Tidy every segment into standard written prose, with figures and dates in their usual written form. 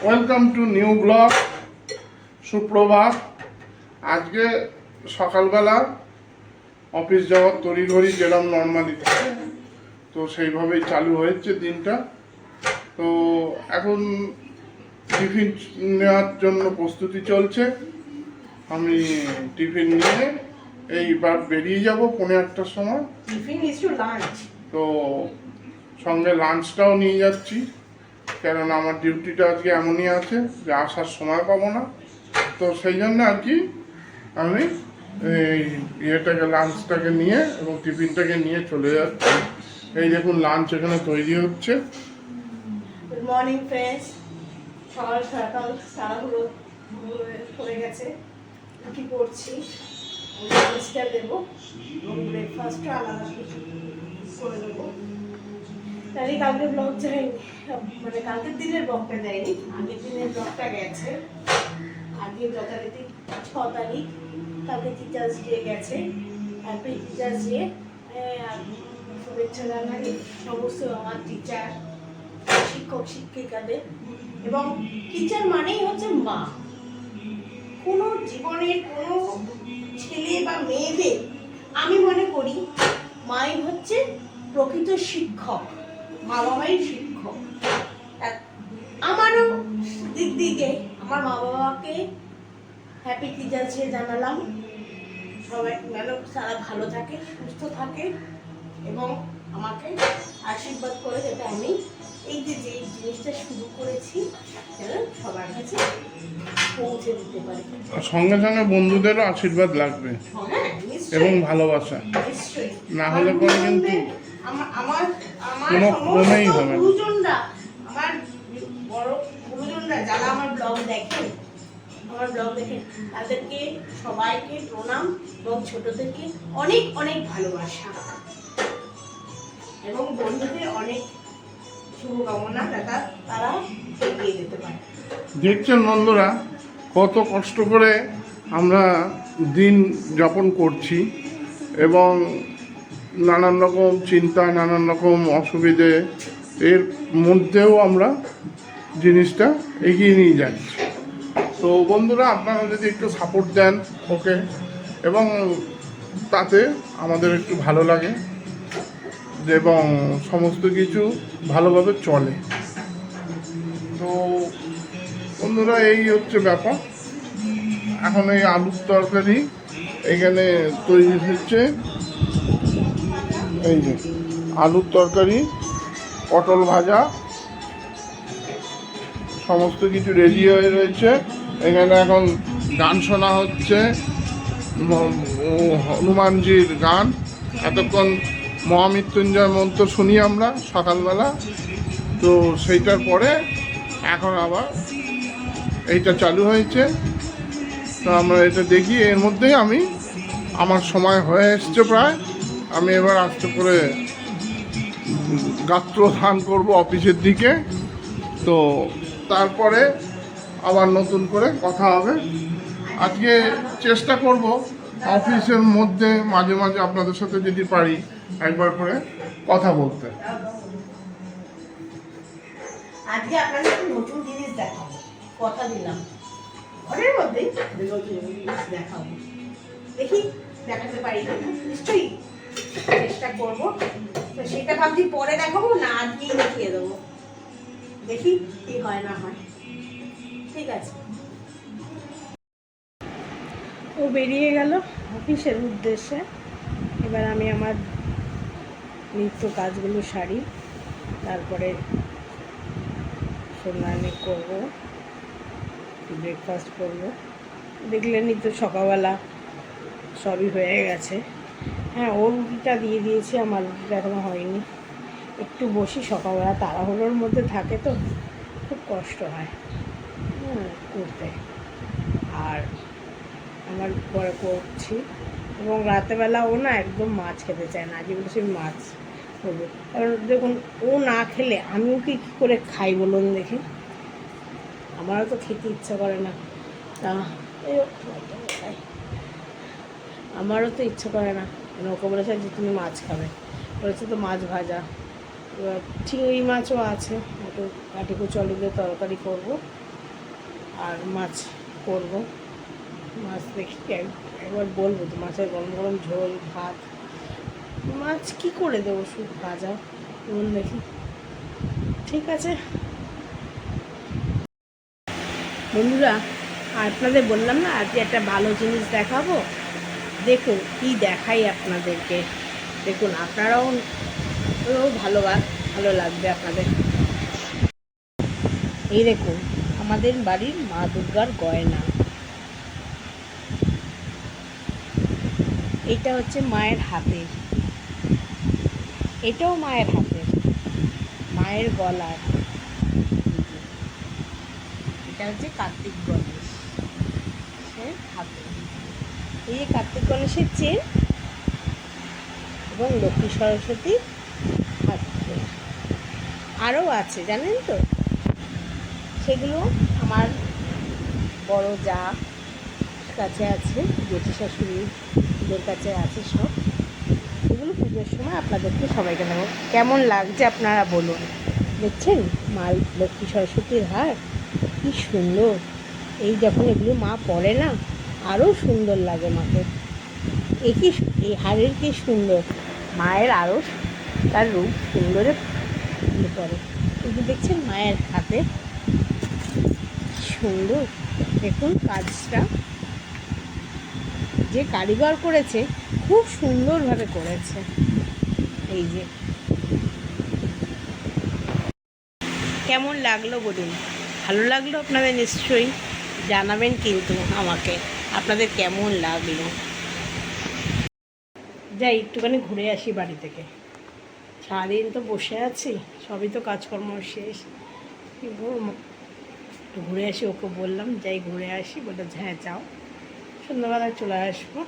Welcome to new blog. সুপ্রভাত। আজকে সকালবেলা অফিস যাওয়ার তড়িঘড়ি যেরকম নর্মালি থাকে, তো সেইভাবেই চালু হয়েছে দিনটা। তো এখন টিফিন নেওয়ার জন্য প্রস্তুতি চলছে। আমি টিফিন নিয়ে এইবার বেরিয়ে যাব 1:30টার সময়। তো সঙ্গে লাঞ্চটাও নিয়ে যাচ্ছি, কেননা আমার ডিউটিটা আজকে এমনই আছে যে আসার সময় পাবো না। তো সেই জন্য আর কি আমি এই লাঞ্চটাকে নিয়ে এবং টিফিনটাকে নিয়ে চলে যাচ্ছি। এই দেখুন লাঞ্চ এখানে তৈরি হচ্ছে। Good morning friends. সকাল সকাল তাড়াহুড়ো পড়ে গেছে, কি করছি লাঞ্চটা দেবো এবং ব্রেকফাস্টটা আলাদা করে দেবো। তাই কালকে ব্লগ যায়নি, মানে কালকের দিনের ব্লগটা দেয়নি, আগের দিনের ব্লগটা গেছে। আজকে যথারীতি 6 তারিখ, কালকে টিচার্স ডে গেছে। হ্যাপি টিচার্স ডে, শুভেচ্ছা জানাই সমস্ত আমার টিচার, শিক্ষক শিক্ষিকাদের। এবং টিচার মানেই হচ্ছে মা। কোনো জীবনের কোনো ছেলে বা মেয়েদের আমি মনে করি মাই হচ্ছে প্রকৃত শিক্ষক, মা বাবাই শিক্ষক। আমারও দিক দিকে আমার মা বাবাকে হ্যাপি টিচার্স ডে জানালাম। সবাই যেন তারা ভালো থাকে, সুস্থ থাকে এবং আমাকে আশীর্বাদ করে, যাতে আমি এই যে জিনিসটা শুরু করেছি যেন সবার কাছে পৌঁছে দিতে পারি। সঙ্গে সঙ্গে বন্ধুদেরও আশীর্বাদ লাগবে এবং ভালোবাসা, না হলে পরে কিন্তু কোনো ক্রমেই হবে না। গুরুজনরা, আমার বড় গুরুজনরা যারা আমার ব্লগ দেখেন, তাদেরকে সবাইকে প্রণাম এবং ছোটদেরকে অনেক অনেক ভালোবাসা এবং বন্ধুদের অনেক শুভকামনা, তারা এগিয়ে যেতে পারে। দেখছেন বন্ধুরা কত কষ্ট করে আমরা দিন যাপন করছি এবং নানান রকম চিন্তা, নানান রকম অসুবিধে, এর মধ্যেও আমরা জিনিসটা এগিয়ে নিয়ে যাচ্ছি। তো বন্ধুরা, আপনারা যদি একটু সাপোর্ট দেন ওকে, এবং তাতে আমাদের একটু ভালো লাগে এবং সমস্ত কিছু ভালোভাবে চলে। তো বন্ধুরা, এই হচ্ছে ব্যাপার। এখন এই আলুর তরকারি এখানে তৈরি হচ্ছে। এই যে আলুর তরকারি, পটল ভাজা, সমস্ত কিছু রেডি হয়ে রয়েছে। এখানে এখন গান শোনা হচ্ছে, হনুমানজির গান। এতক্ষণ মহামৃত্যুঞ্জয় মন্ত্র শুনি আমরা সকালবেলা, তো সেইটার পরে এখন আবার এইটা চালু হয়েছে। তো আমরা এটা দেখি, এর মধ্যেই আমার সময় হয়ে এসছে প্রায়। আমি এবার আস্তে করে গাত্রদান করব অফিসের দিকে। তো তারপরে আবার নতুন করে কথা হবে। আজকে চেষ্টা করব অফিসের মধ্যে মাঝে মাঝে আপনাদের সাথে যদি পারি একবার করে কথা বলতে। আজকে আপনাদের নতুন জিনিস দেখাবো, কথা দিলাম, ঘরের মধ্যেই নতুন জিনিস দেখাবো। দেখি দেখাতে পারি না, নিশ্চয়ই চেষ্টা করবো। তো সেটা ভাবছি পরে দেখাবো না, আজকেই দেখিয়ে দেবো। দেখি কি হয় না হয়। ঠিক আছে। ও বেরিয়ে গেল অফিসের উদ্দেশ্যে। এবার আমি আমার নিত্য কাজগুলো সারি, তারপরে সন্ধ্যানি করবো, ব্রেকফাস্ট করবো। দেখলেনই তো সকালবেলা সবই হয়ে গেছে। হ্যাঁ, ওর রুটিটা দিয়ে দিয়েছি, আমার রুটিটা এখনো হয়নি। একটু বসি, সকালবেলা তাড়াহুড়োর মধ্যে থাকে তো খুব কষ্ট হয় করতে। আর আমার পরে করছি, এবং রাতেবেলা ও না একদম মাছ খেতে চায় না। আজকে বলেছি মাছ করবো, কারণ দেখুন ও না খেলে আমিও কি করে খাই বলুন দেখি। আমারও তো খেতে ইচ্ছা করে না, তা আমারও তো ইচ্ছা করে না। ওকে বলেছে যে তুমি মাছ খাবে, বলেছে তো মাছ ভাজা, এবার চিংড়ি মাছও আছে, একটু কাটিকুচি আলু দিয়ে তরকারি করবো। আর মাছ করবো। মাছ দেখি একবার বলবো তো, মাছের গরম গরম ঝোল ভাত। মাছ কি করে দেবো, শুধু ভাজা বলুন দেখি। ঠিক আছে বন্ধুরা, আপনাদের বললাম না আজকে একটা ভালো জিনিস দেখাবো। দেখুন কি দেখাই আপনাদেরকে, দেখুন আপনারাও ভালো লাগবে আপনাদের। এই দেখুন আমাদের বাড়ির মা দুর্গার গয়না। এটা হচ্ছে মায়ের হাতের, এটাও মায়ের হাতের, মায়ের গলার। এটা হচ্ছে কার্তিক গণেশ হাতে। এই যে কার্তিক গণেশের চেন এবং লক্ষ্মী সরস্বতী হাতে। আরও আছে জানেন তো, সেগুলো আমার বড় যা কাছে আছে, জেঠি শাশুড়িদের কাছে আছে সব। এগুলো পুজোর সময় আপনাদেরকে সবাইকে দেবো। কেমন লাগছে আপনারা বলুন। দেখছেন মা লক্ষ্মী সরস্বতীর হার কি সুন্দর। এই যখন এগুলো মা পরে না, আরও সুন্দর লাগে মাকে। এই হারের কি সুন্দর, মায়ের আরও তার রূপ সুন্দরে পড়ে। কিন্তু দেখছেন মায়ের হাতে সুন্দর। দেখুন কাজটা যে কারিগর করেছে খুব সুন্দরভাবে করেছে। এই যে কেমন লাগলো বলুন, ভালো লাগলো আপনাদের নিশ্চয়ই জানাবেন কিন্তু আমাকে আপনাদের কেমন লাগলো। যাই একটুখানি ঘুরে আসি বাড়ি থেকে, সারাদিন তো বসে আছি, সবই তো কাজকর্ম শেষ। একটু ঘুরে আসি, ওকে বললাম যাই ঘুরে আসি, বললো হ্যাঁ যাও, সন্ধ্যাবেলায় চলে আসবো।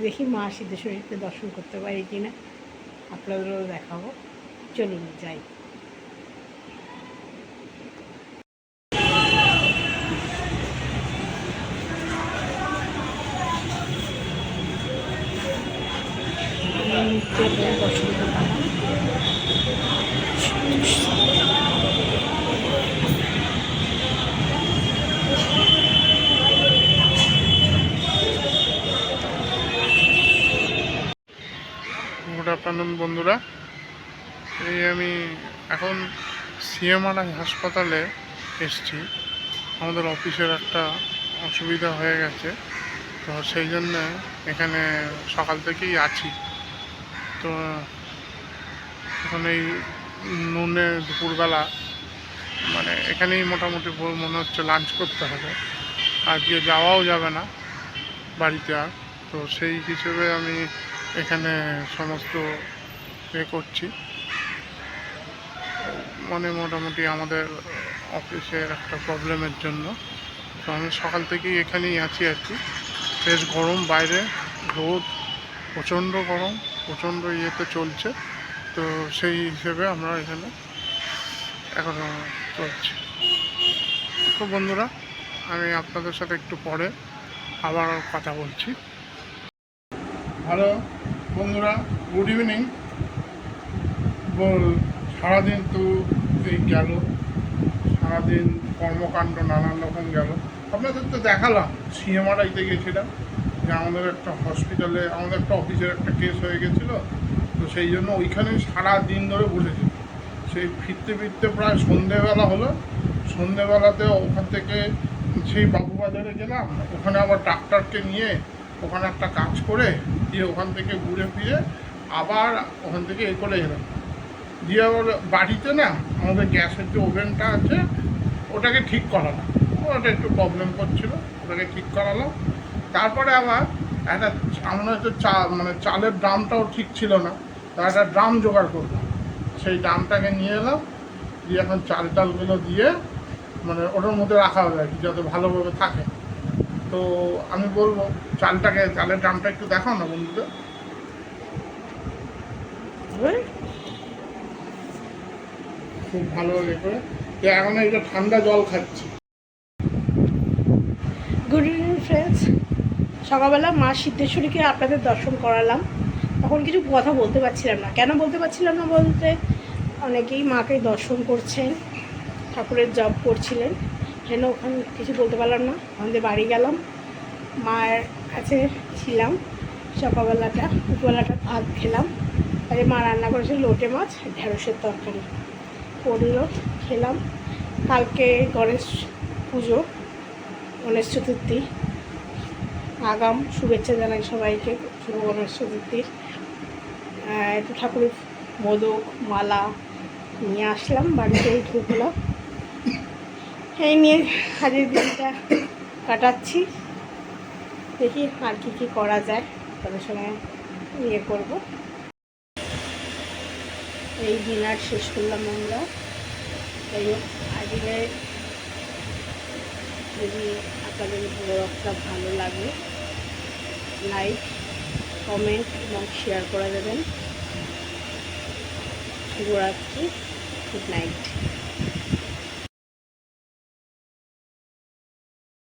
দেখি মা সিদ্ধেশ্বরীতে দর্শন করতে পারি কিনা, আপনাদেরও দেখাবো। চলুন যাই। দর্শন করলাম। গুড আফটারনুন বন্ধুরা, এই আমি এখন সিএমআরআই হাসপাতালে এসেছি। আমাদের অফিসের একটা অসুবিধা হয়ে গেছে, তো সেই জন্য এখানে সকাল থেকেই আছি। তো এখন এই নুনে দুপুরবেলা মানে এখানেই মোটামুটি মনে হচ্ছে লাঞ্চ করতে হবে, আজকে যাওয়াও যাবে না বাড়িতে আর। তো সেই হিসেবে আমি এখানে সমস্ত করছি। মানে মোটামুটি আমাদের অফিসের একটা প্রবলেমের জন্য তো আমি সকাল থেকেই এখানেই আছি আর কি। বেশ গরম, বাইরে রোদ প্রচণ্ড গরম, প্রচণ্ড ইয়েতে চলছে। তো সেই হিসেবে আমরা এখানে এখনও চলছি। তো বন্ধুরা, আমি আপনাদের সাথে একটু পরে আবার কথা বলছি। হ্যালো বন্ধুরা, গুড ইভিনিং। সারাদিন তো এই গেল, সারাদিন কর্মকাণ্ড নানান রকম গেল। আপনাদের তো দেখালাম সিএমআরআইতে গেছিলাম, যে আমাদের একটা হসপিটালে আমাদের একটা অফিসের একটা কেস হয়ে গেছিলো। তো সেই জন্য ওইখানেই সারাদিন ধরে বসেছি। সেই ফিরতে ফিরতে প্রায় সন্ধেবেলা হলো। সন্ধেবেলাতে ওখান থেকে সেই বাবুবাজারে গেলাম, ওখানে আবার ডাক্তারকে নিয়ে ওখানে একটা কাজ করে দিয়ে ওখান থেকে ঘুরে ফিরে আবার ওখান থেকে করে এলাম। দিয়ে আবার বাড়িতে না আমাদের গ্যাসের যে ওভেনটা আছে ওটাকে ঠিক করালাম, ওটা একটু প্রবলেম করছিল, ওটাকে ঠিক করালাম। তারপরে আবার একটা আমরা হচ্ছে মানে চালের ড্রামটাও ঠিক ছিল না, তা একটা ড্রাম জোগাড় করলাম। সেই ড্রামটাকে নিয়ে এলাম, দিয়ে এখন চাল টালগুলো দিয়ে মানে ওটার মধ্যে রাখা হবে আর কি, যাতে ভালোভাবে থাকে। তো আমি বলবো চালের ড্রামটা একটু দেখাও না বন্ধুদের। খুব ভালোভাবে করে এখন এটা ঠান্ডা জল খাচ্ছি। গুড ইভিনিং ফ্রেন্ডস, সকালবেলা মা সিদ্ধেশ্বরীকে আপনাদের দর্শন করালাম। তখন কিছু কথা বলতে পারছিলাম না। কেন বলতে পারছিলাম না বলতে, অনেকেই মাকে দর্শন করছেন, ঠাকুরের জপ করছিলেন। জন্য আমি কিছু বলতে পারলাম না। আমাদের বাড়ি গেলাম, মায়ের কাছে ছিলাম সকালবেলাটা, দুপুরবেলাটা ভাত খেলাম। আরে মা রান্না করেছে লোটে মাছ, ঢেঁড়সের তরকারি করলো, খেলাম। কালকে গণেশ পুজো, গণেশ চতুর্থী, আগাম শুভেচ্ছা জানাই সবাইকে শুভ গণেশ চতুর্থীর। একটু ঠাকুরের মোদক মালা নিয়ে আসলাম, বাড়িতে ঢুকলাম। এই নিয়ে আজকের দিনটা কাটাচ্ছি। দেখি আর কি করা যায়, তাদের সঙ্গে ইয়ে করবো। এই ডিনার শেষ করলাম আমরা। যাই হোক, আজকে যদি আপনাদের ব্লগটা ভালো লাগে লাইক, কমেন্ট এবং শেয়ার করে দেবেন। শুভরাত্রি, গুড নাইট।